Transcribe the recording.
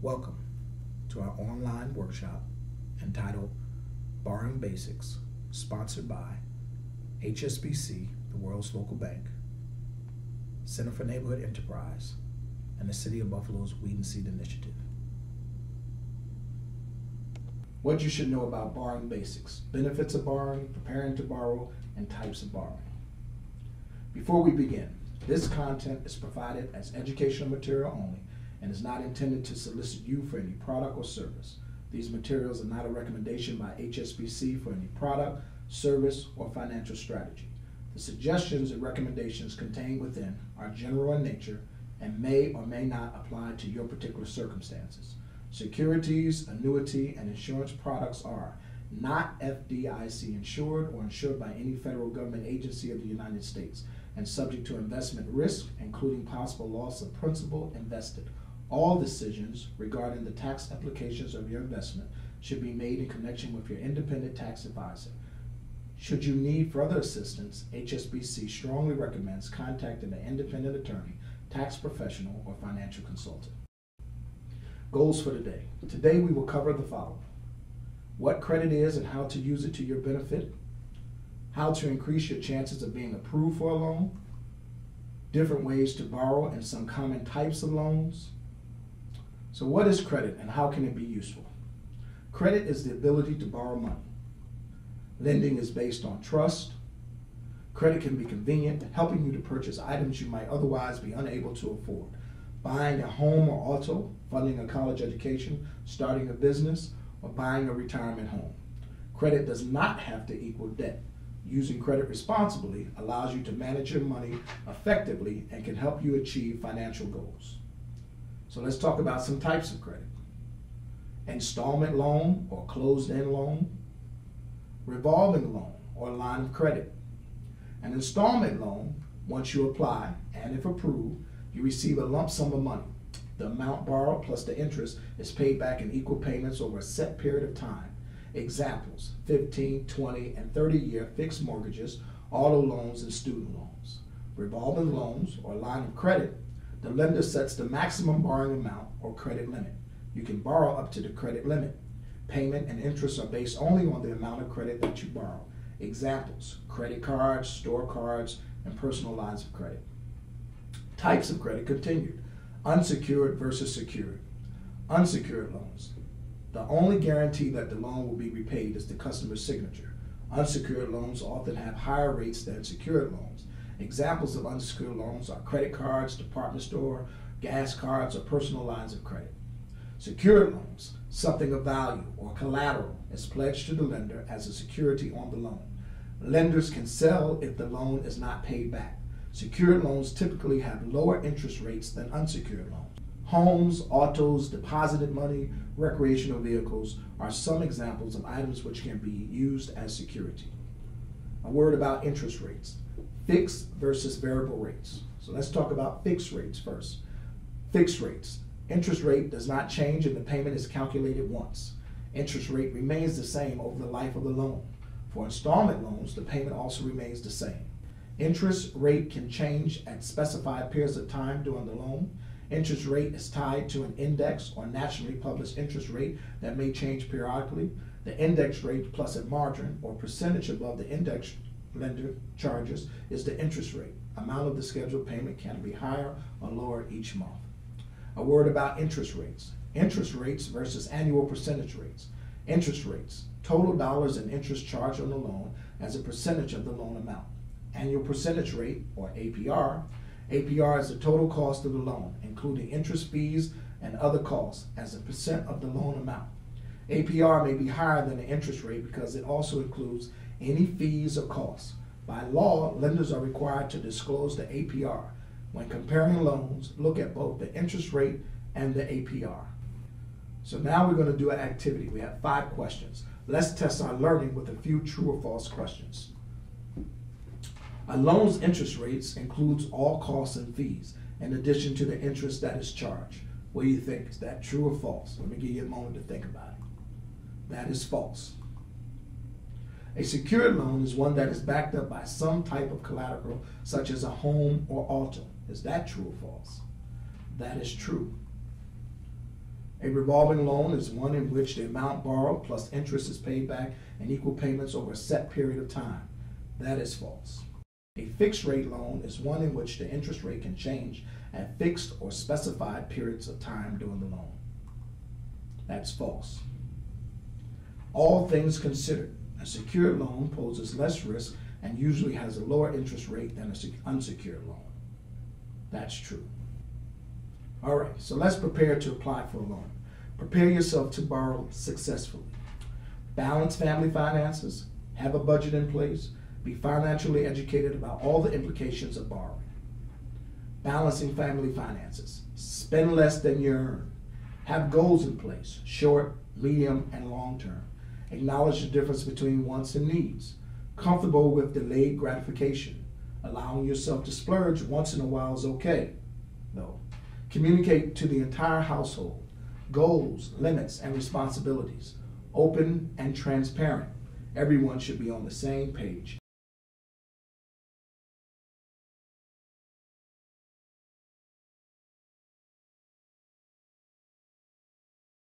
Welcome to our online workshop entitled Borrowing Basics, sponsored by HSBC, the world's local bank, Center for Neighborhood Enterprise, and the City of Buffalo's Weed and Seed Initiative. What you should know about borrowing basics: benefits of borrowing, preparing to borrow, and types of borrowing. Before we begin, this content is provided as educational material only and is not intended to solicit you for any product or service. These materials are not a recommendation by HSBC for any product, service, or financial strategy. The suggestions and recommendations contained within are general in nature and may or may not apply to your particular circumstances. Securities, annuity, and insurance products are not FDIC insured or insured by any federal government agency of the United States and subject to investment risk, including possible loss of principal invested. All decisions regarding the tax implications of your investment should be made in connection with your independent tax advisor. Should you need further assistance, HSBC strongly recommends contacting an independent attorney, tax professional, or financial consultant. Goals for today. Today we will cover the following: what credit is and how to use it to your benefit, how to increase your chances of being approved for a loan, different ways to borrow and some common types of loans. So what is credit and how can it be useful? Credit is the ability to borrow money. Lending is based on trust. Credit can be convenient, helping you to purchase items you might otherwise be unable to afford. Buying a home or auto, funding a college education, starting a business, or buying a retirement home. Credit does not have to equal debt. Using credit responsibly allows you to manage your money effectively and can help you achieve financial goals. So let's talk about some types of credit. Installment loan or closed-end loan, revolving loan or line of credit. An installment loan, once you apply and if approved, you receive a lump sum of money. The amount borrowed plus the interest is paid back in equal payments over a set period of time. Examples: 15, 20, and 30-year fixed mortgages, auto loans, and student loans. Revolving loans or line of credit, the lender sets the maximum borrowing amount or credit limit. You can borrow up to the credit limit. Payment and interest are based only on the amount of credit that you borrow. Examples: credit cards, store cards, and personal lines of credit. Types of credit continued. Unsecured versus secured. Unsecured loans. The only guarantee that the loan will be repaid is the customer's signature. Unsecured loans often have higher rates than secured loans. Examples of unsecured loans are credit cards, department store, gas cards, or personal lines of credit. Secured loans, something of value or collateral is pledged to the lender as a security on the loan. Lenders can sell if the loan is not paid back. Secured loans typically have lower interest rates than unsecured loans. Homes, autos, deposited money, recreational vehicles are some examples of items which can be used as security. A word about interest rates. Fixed versus variable rates. So let's talk about fixed rates first. Fixed rates. Interest rate does not change and the payment is calculated once. Interest rate remains the same over the life of the loan. For installment loans, the payment also remains the same. Interest rate can change at specified periods of time during the loan. Interest rate is tied to an index or nationally published interest rate that may change periodically. The index rate plus a margin or percentage above the index lender charges is the interest rate. Amount of the scheduled payment can be higher or lower each month. A word about interest rates. Interest rates versus annual percentage rates. Interest rates, total dollars in interest charged on the loan as a percentage of the loan amount. Annual percentage rate, or APR. APR is the total cost of the loan, including interest fees and other costs as a percent of the loan amount. APR may be higher than the interest rate because it also includes any fees or costs. By law, lenders are required to disclose the APR. When comparing loans, look at both the interest rate and the APR. So now we're going to do an activity. We have 5 questions. Let's test our learning with a few true or false questions. A loan's interest rates includes all costs and fees, in addition to the interest that is charged. What do you think? Is that true or false? Let me give you a moment to think about it. That is false. A secured loan is one that is backed up by some type of collateral, such as a home or auto. Is that true or false? That is true. A revolving loan is one in which the amount borrowed plus interest is paid back in equal payments over a set period of time. That is false. A fixed rate loan is one in which the interest rate can change at fixed or specified periods of time during the loan. That's false. All things considered, a secured loan poses less risk and usually has a lower interest rate than an unsecured loan. That's true. All right, so let's prepare to apply for a loan. Prepare yourself to borrow successfully. Balance family finances, have a budget in place, be financially educated about all the implications of borrowing. Balancing family finances, spend less than you earn. Have goals in place, short, medium, and long term. Acknowledge the difference between wants and needs. Comfortable with delayed gratification. Allowing yourself to splurge once in a while is okay, though. Communicate to the entire household. Goals, limits, and responsibilities. Open and transparent. Everyone should be on the same page.